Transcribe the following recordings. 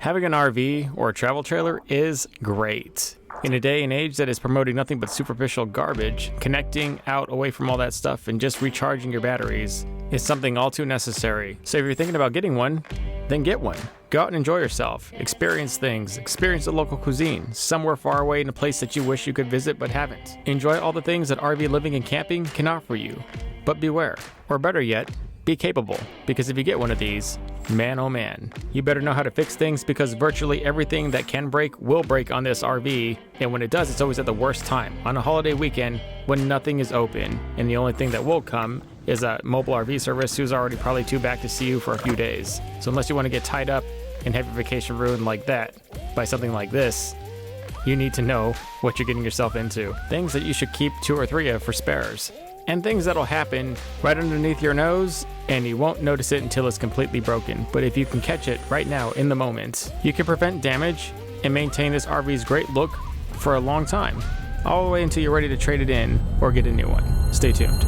Having an RV or a travel trailer is great. In a day and age that is promoting nothing but superficial garbage, connecting out away from all that stuff and just recharging your batteries is something all too necessary. So if you're thinking about getting one, then get one. Go out and enjoy yourself, experience things, experience the local cuisine, somewhere far away in a place that you wish you could visit but haven't. Enjoy all the things that RV living and camping can offer you. But beware, or better yet, be capable, because if you get one of these, man oh man, you better know how to fix things, because virtually everything that can break will break on this RV, and when it does, it's always at the worst time, on a holiday weekend when nothing is open, and the only thing that will come is a mobile RV service who's already probably too back to see you for a few days. So unless you want to get tied up and have your vacation ruined like that by something like this, you need to know what you're getting yourself into. Things that you should keep 2 or 3 of for spares. And things that'll happen right underneath your nose, and you won't notice it until it's completely broken. But if you can catch it right now in the moment, you can prevent damage and maintain this RV's great look for a long time, all the way until you're ready to trade it in or get a new one. Stay tuned.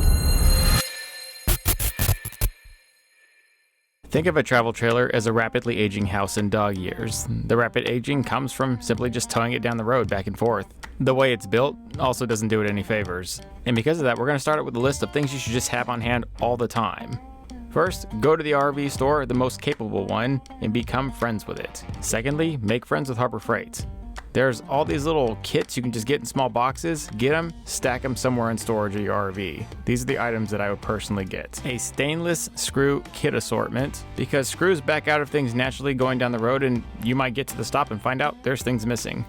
Think of a travel trailer as a rapidly aging house in dog years. The rapid aging comes from simply just towing it down the road back and forth. The way it's built also doesn't do it any favors. And because of that, we're going to start out with a list of things you should just have on hand all the time. First, go to the RV store, the most capable one, and become friends with it. Secondly, make friends with Harbor Freight. There's all these little kits you can just get in small boxes. Get them, stack them somewhere in storage of your RV. These are the items that I would personally get. A stainless screw kit assortment, because screws back out of things naturally going down the road, and you might get to the stop and find out there's things missing.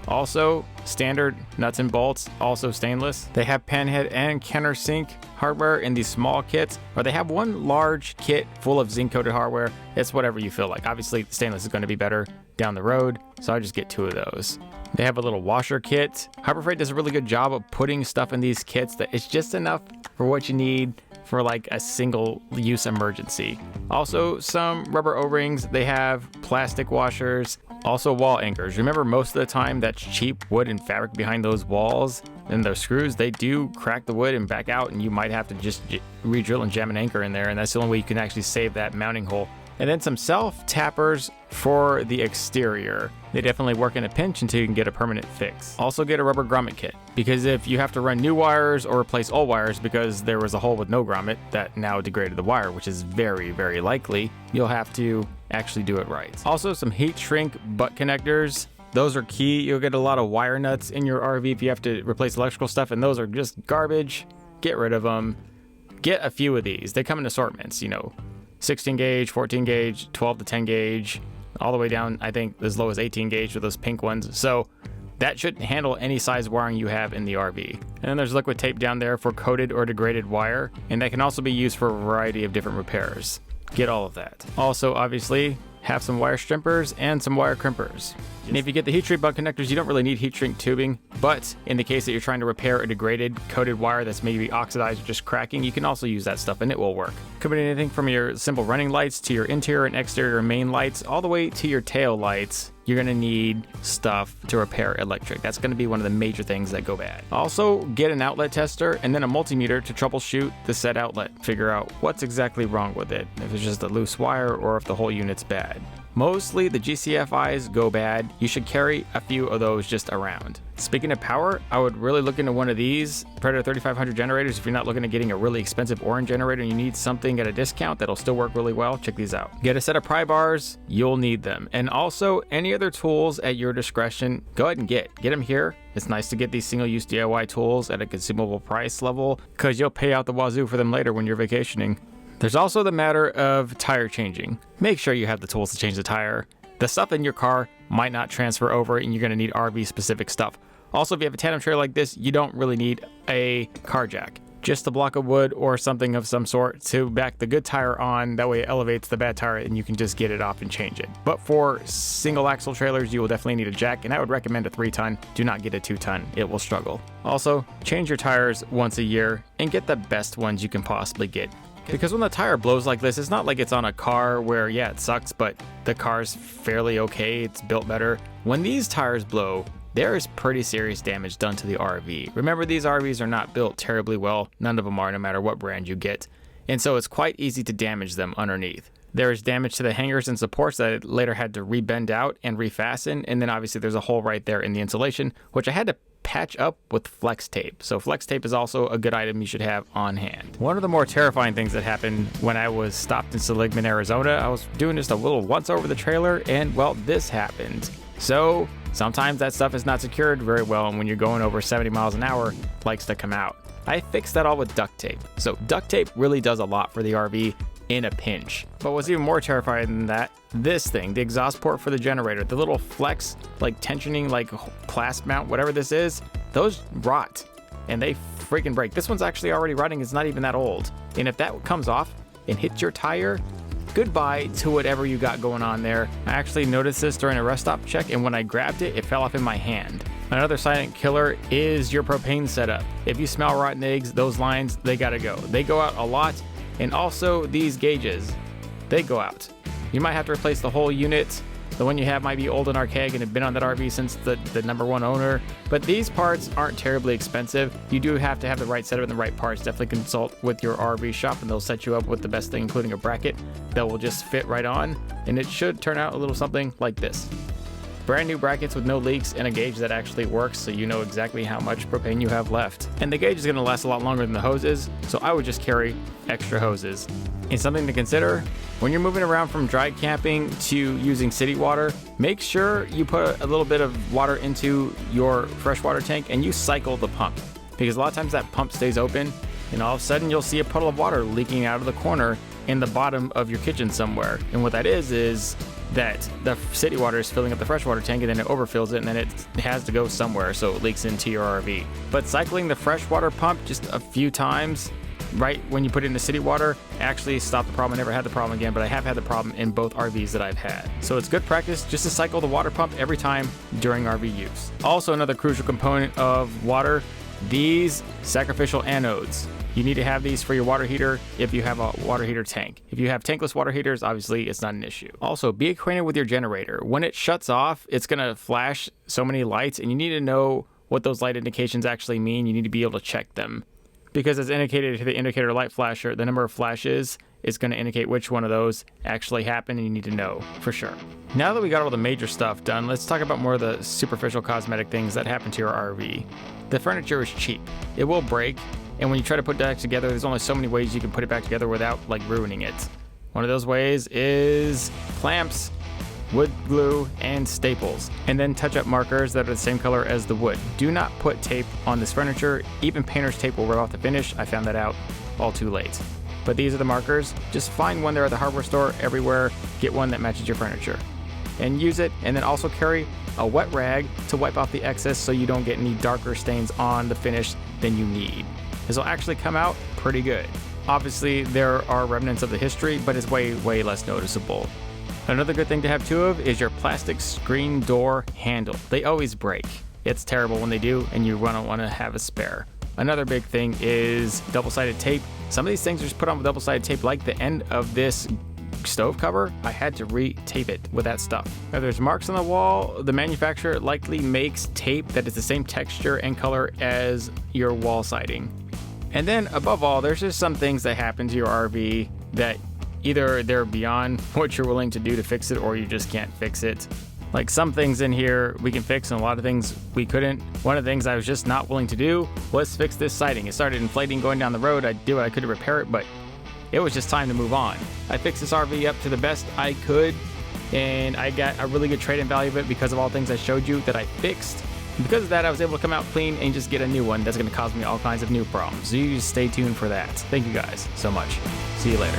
Also, standard nuts and bolts, also stainless. They have panhead and countersink hardware in these small kits, or they have one large kit full of zinc-coated hardware. It's whatever you feel like. Obviously, stainless is going to be better down the road, so I just get 2 of those. They have a little washer kit. Harbor Freight does a really good job of putting stuff in these kits that it's just enough for what you need for like a single use emergency. Also, some rubber O-rings. They have plastic washers. Also, wall anchors. Remember, most of the time that's cheap wood and fabric behind those walls, and those screws, they do crack the wood and back out, and you might have to just re-drill and jam an anchor in there, and that's the only way you can actually save that mounting hole. And then some self-tappers for the exterior. They definitely work in a pinch until you can get a permanent fix. Also get a rubber grommet kit, because if you have to run new wires or replace old wires because there was a hole with no grommet that now degraded the wire, which is very, very likely, you'll have to actually do it right. Also, some heat shrink butt connectors. Those are key. You'll get a lot of wire nuts in your RV if you have to replace electrical stuff, and those are just garbage. Get rid of them. Get a few of these. They come in assortments, 16 gauge, 14 gauge, 12 to 10 gauge, all the way down, I think, as low as 18 gauge with those pink ones. So that should handle any size wiring you have in the RV. And then there's liquid tape down there for coated or degraded wire, and that can also be used for a variety of different repairs. Get all of that. Also, obviously, have some wire strippers and some wire crimpers. And if you get the heat shrink butt connectors, you don't really need heat shrink tubing, but in the case that you're trying to repair a degraded coated wire that's maybe oxidized or just cracking, you can also use that stuff and it will work. Could be anything from your simple running lights to your interior and exterior main lights, all the way to your tail lights. You're going to need stuff to repair electric. That's going to be one of the major things that go bad. Also, get an outlet tester and then a multimeter to troubleshoot the said outlet. Figure out what's exactly wrong with it, if it's just a loose wire or if the whole unit's bad. Mostly the GCFIs go bad. You should carry a few of those just around. Speaking of power, I would really look into one of these Predator 3500 generators if you're not looking at getting a really expensive orange generator and you need something at a discount that'll still work really well. Check these out. Get a set of pry bars. You'll need them. And also any other tools at your discretion, go ahead and get them here. It's nice to get these single-use DIY tools at a consumable price level, because you'll pay out the wazoo for them later when you're vacationing. There's also the matter of tire changing. Make sure you have the tools to change the tire. The stuff in your car might not transfer over and you're going to need RV specific stuff. Also, if you have a tandem trailer like this, you don't really need a car jack. Just a block of wood or something of some sort to back the good tire on. That way it elevates the bad tire and you can just get it off and change it. But for single axle trailers, you will definitely need a jack, and I would recommend a 3-ton. Do not get a 2-ton. It will struggle. Also, change your tires once a year and get the best ones you can possibly get. Because when the tire blows like this, it's not like it's on a car where, yeah, it sucks, but the car's fairly okay, it's built better. When these tires blow, there is pretty serious damage done to the RV. Remember, these RVs are not built terribly well. None of them are, no matter what brand you get. And so it's quite easy to damage them underneath. There is damage to the hangers and supports that I later had to rebend out and refasten. And then obviously there's a hole right there in the insulation, which I had to patch up with flex tape. So flex tape is also a good item you should have on hand. One of the more terrifying things that happened when I was stopped in Seligman, Arizona, I was doing just a little once over the trailer, and well, this happened. So sometimes that stuff is not secured very well, and when you're going over 70 miles an hour, it likes to come out. I fixed that all with duct tape. So duct tape really does a lot for the RV in a pinch. But what's even more terrifying than that, this thing, the exhaust port for the generator, the little flex, like tensioning, like clasp mount, whatever this is, those rot and they freaking break. This one's actually already running. It's not even that old. And if that comes off and hits your tire, goodbye to whatever you got going on there. I actually noticed this during a rest stop check, and when I grabbed it, it fell off in my hand. Another silent killer is your propane setup. If you smell rotten eggs, those lines, they gotta go. They go out a lot. And also these gauges, they go out. You might have to replace the whole unit. The one you have might be old and archaic and have been on that RV since the number one owner. But these parts aren't terribly expensive. You do have to have the right setup and the right parts. Definitely consult with your RV shop and they'll set you up with the best thing, including a bracket that will just fit right on. And it should turn out a little something like this. Brand new brackets with no leaks and a gauge that actually works, so you know exactly how much propane you have left. And the gauge is going to last a lot longer than the hoses, so I would just carry extra hoses. And something to consider, when you're moving around from dry camping to using city water, make sure you put a little bit of water into your freshwater tank and you cycle the pump. Because a lot of times that pump stays open and all of a sudden you'll see a puddle of water leaking out of the corner in the bottom of your kitchen somewhere. And what that is that the city water is filling up the freshwater tank and then it overfills it and then it has to go somewhere, so it leaks into your RV. But cycling the freshwater pump just a few times right when you put it in the city water actually stopped the problem. I never had the problem again, but I have had the problem in both RVs that I've had. So it's good practice just to cycle the water pump every time during RV use. Also, another crucial component of water, these sacrificial anodes. You need to have these for your water heater if you have a water heater tank. If you have tankless water heaters, obviously it's not an issue. Also, be acquainted with your generator. When it shuts off, it's gonna flash so many lights and you need to know what those light indications actually mean. You need to be able to check them. Because as indicated to the indicator light flasher, the number of flashes is gonna indicate which one of those actually happened and you need to know for sure. Now that we got all the major stuff done, let's talk about more of the superficial cosmetic things that happen to your RV. The furniture is cheap. It will break. And when you try to put that together, there's only so many ways you can put it back together without like ruining it. One of those ways is clamps, wood glue, and staples. And then touch-up markers that are the same color as the wood. Do not put tape on this furniture. Even painter's tape will rub off the finish. I found that out all too late. But these are the markers. Just find one there at the hardware store everywhere. Get one that matches your furniture. And use it, and then also carry a wet rag to wipe off the excess so you don't get any darker stains on the finish than you need. This will actually come out pretty good. Obviously, there are remnants of the history, but it's way, way less noticeable. Another good thing to have two of is your plastic screen door handle. They always break. It's terrible when they do, and you want to have a spare. Another big thing is double-sided tape. Some of these things are just put on with double-sided tape, like the end of this stove cover. I had to re-tape it with that stuff. If there's marks on the wall, the manufacturer likely makes tape that is the same texture and color as your wall siding. And then above all, there's just some things that happen to your RV that either they're beyond what you're willing to do to fix it or you just can't fix it. Like some things in here we can fix and a lot of things we couldn't. One of the things I was just not willing to do was fix this siding. It started inflating going down the road. I did what I could to repair it, but it was just time to move on. I fixed this RV up to the best I could and I got a really good trade-in value of it because of all things I showed you that I fixed. Because of that, I was able to come out clean and just get a new one that's going to cause me all kinds of new problems. So you just stay tuned for that. Thank you guys so much. See you later.